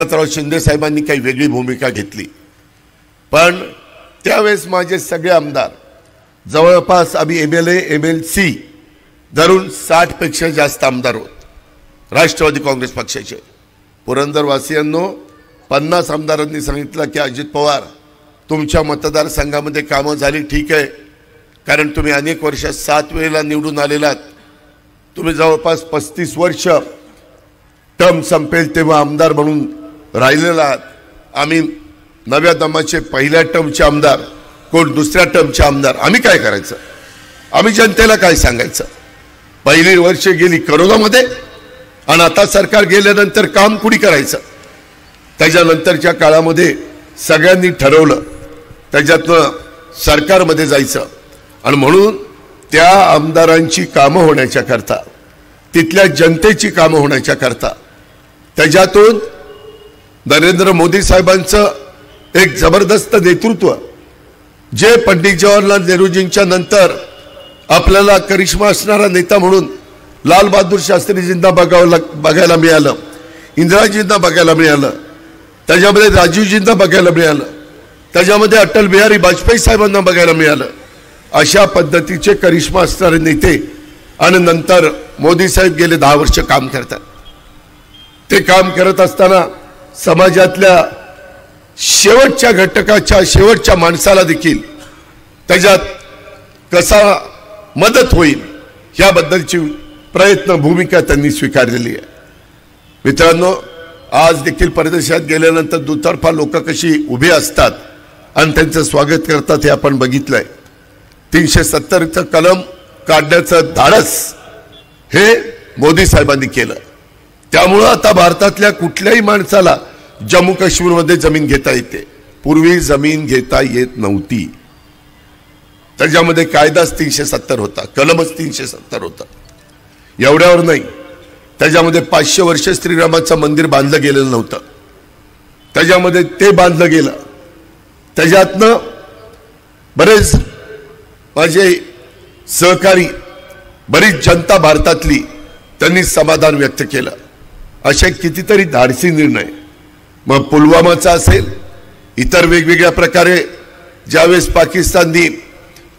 एकनाथराव शिंदे साहेबांनी काही वेगळी भूमिका घेतली, पण त्यावेळेस माझे सगळे आमदार जवळपास आम्ही MLA MLC धरून 60 पेक्षा जास्त आमदार होत राष्ट्रवादी काँग्रेस पक्षाचे। पुरंदरवासियांनो 50 आमदारांनी सांगितलं की अजित पवार तुमच्या मतदारसंघामध्ये कामं झाली, ठीक आहे, कारण तुम्ही अनेक वर्ष 7 वेळेला निवडून आलेलात, तुम्ही जवळपास 35 वर्ष टर्म संपेल तेव्हा आमदार म्हणून राहिलेला आहात। आम्ही नव्या दमाचे पहिल्या टर्मचे आमदार, कोण दुसऱ्या टर्मचे आमदार, आम्ही काय करायचं, आम्ही जनतेला काय सांगायचं। पहिली वर्ष गेली करोनामध्ये आणि आता सरकार गेल्यानंतर काम कुणी करायचं। त्याच्यानंतरच्या काळामध्ये सगळ्यांनी ठरवलं त्याच्यातनं सरकारमध्ये जायचं आणि म्हणून त्या आमदारांची कामं होण्याच्या करता, तिथल्या जनतेची कामं होण्याच्या करता त्याच्यातून नरेंद्र मोदी साहेबांचं एक जबरदस्त नेतृत्व, जे पंडित जवाहरलाल नेहरूजींच्या नंतर आपल्याला करिश्मा असणारा नेता म्हणून लाल बहादूर शास्त्रीजींना बघायला मिळालं, इंदिराजींना बघायला मिळालं, त्याच्यामध्ये राजीवजींना बघायला मिळालं, त्याच्यामध्ये अटल बिहारी वाजपेयी साहेबांना बघायला मिळालं। अशा पद्धतीचे करिश्मा असणारे नेते आणि नंतर मोदी साहेब गेले 10 वर्ष काम करतात। ते काम करत असताना समाजातल्या शेवटच्या घटकाच्या, शेवटच्या माणसाला देखील त्याच्यात कसा मदत होईल याबद्दलची प्रयत्न भूमिका त्यांनी स्वीकारलेली आहे। मित्रांनो, आज देखील परदेशात गेल्यानंतर दुतर्फा लोक कशी उभी असतात आणि त्यांचं स्वागत करतात हे आपण बघितलंय। 370चं कलम काढण्याचं धाडस हे मोदी साहेबांनी केलं, त्यामुळं आता भारतातल्या कुठल्याही माणसाला जम्मू काश्मीरमध्ये जमीन घेता येते। पूर्वी जमीन घेता येत नव्हती, त्याच्यामध्ये कायदाच 370 होता, कलमच 370 होता। एवढ्यावर नाही, त्याच्यामध्ये 500 वर्ष श्रीरामाचं मंदिर बांधलं गेलेलं नव्हतं, त्याच्यामध्ये ते बांधलं गेलं। त्याच्यातनं बरेच माझे सहकारी, बरीच जनता भारतातली त्यांनी समाधान व्यक्त केलं। असे कितीतरी धाडसी निर्णय, मग पुलवामाचा असेल, इतर वेगवेगळ्या प्रकारे ज्यावेळेस पाकिस्ताननी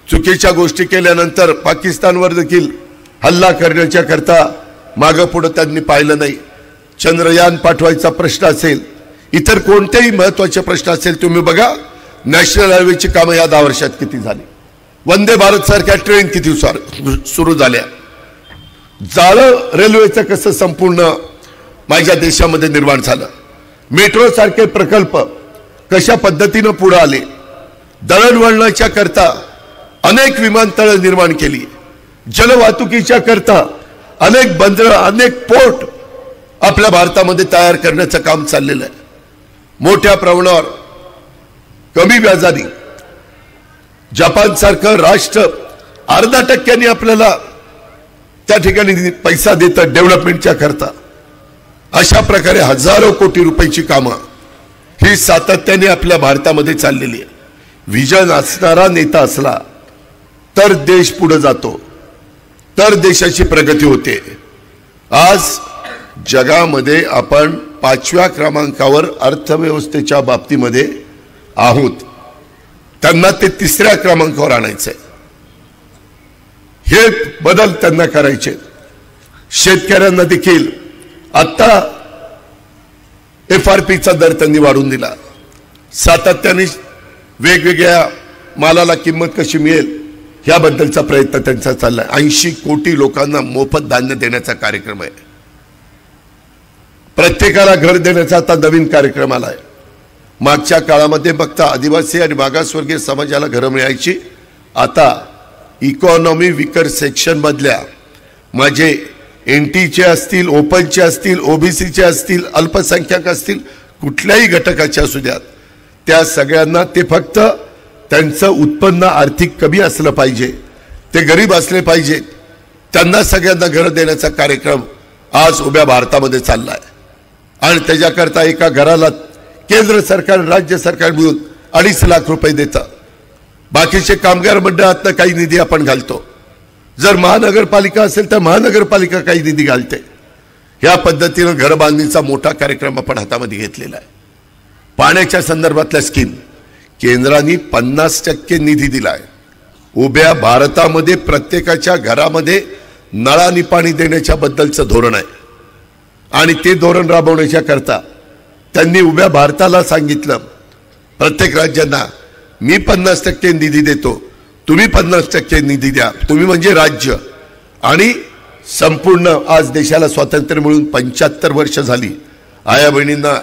चुकीच्या गोष्टी केल्यानंतर पाकिस्तानवर देखील हल्ला करण्याच्या करता मागं पुढे त्यांनी पाहिलं नाही। चंद्रयान पाठवायचा प्रश्न असेल, इतर कोणतेही महत्त्वाचे प्रश्न असेल, तुम्ही बघा नॅशनल हायवेची कामं या 10 वर्षात किती झाली, वंदे भारत सारख्या ट्रेन किती सुरू झाल्या, जाळं रेल्वेचं कसं संपूर्ण माझ्या देशामध्ये निर्माण झालं, मेट्रो सारखे प्रकल्प कशा पद्धतीनं पुढे आले, दळणवळणाच्या करता अनेक विमानतळ निर्माण केली, जलवाहतुकीच्या करता अनेक बंदरं, अनेक पोर्ट आपल्या भारतामध्ये तयार करण्याचं काम चाललेलं आहे। मोठ्या प्रमाणावर कमी व्याजाने जपान सारखं राष्ट्र 0.5% आपल्याला त्या ठिकाणी पैसा देतं डेव्हलपमेंटच्या करता। अशा प्रकारे हजारो कोटी रुपयाची कामं ही सातत्याने आपल्या भारतामध्ये चाललेली आहे। विजन असणारा नेता असला तर देश पुढे जातो, तर देशाची प्रगती होते। आज जगामध्ये आपण 5व्या क्रमांकावर अर्थव्यवस्थेच्या बाबतीमध्ये आहोत, त्यांना ते 3ऱ्या क्रमांकावर आणायचंय। हे बदल त्यांना करायचे। शेतकऱ्यांना देखील आता FRPचा दर त्यांनी वाढवून दिला, सातत्याने वेगवेगळ्या मालाला किंमत कशी मिळेल याबद्दलचा प्रयत्न त्यांचा चाललाय। 80 कोटी लोकांना मोफत धान्य देण्याचा कार्यक्रम आहे, प्रत्येकाला घर देण्याचा आता नवीन कार्यक्रम आलाय। मागच्या काळामध्ये फक्त आदिवासी आणि मागासवर्गीय समाजाला घरं मिळायची, आता इकॉनॉमी विकर सेक्शन मधल्या माझे NTचे असतील, ओपनचे असतील, OBCचे असतील, अल्पसंख्याक असतील, कुठल्याही घटकाचे असू द्यात, त्या सगळ्यांना ते फक्त त्यांचं उत्पन्न आर्थिक कमी असलं पाहिजे, ते गरीब असले पाहिजे, त्यांना सगळ्यांना घर देण्याचा कार्यक्रम आज उभ्या भारतामध्ये चाललाय। आणि त्याच्याकरता एका घराला केंद्र सरकार, राज्य सरकार मिळून 2.5 लाख रुपये देतं। बाकीचे कामगार मंडळातनं काही निधी आपण घालतो, जर महानगरपालिका असेल तर महानगरपालिका काही निधी घालते। या पद्धतीनं घरबांधणीचा मोठा कार्यक्रम आपण हातामध्ये घेतलेला आहे. पाण्याच्या संदर्भातल्या स्कीम केंद्राने 50% निधी दिला आहे. उभ्या भारतामध्ये प्रत्येकाच्या घरामध्ये नळाने पाणी देण्याच्या बद्दलचं धोरण आहे आणि ते धोरण राबवण्याच्या करता त्यांनी उभ्या भारताला सांगितलं, प्रत्येक राज्यांना मी 50% निधी देतो, तुम्ही 50% निधी द्या. तुम्ही म्हणजे राज्य. आणि संपूर्ण आज देशाला स्वातंत्र्य मिळून 75 वर्ष झाली. आया बहिणींना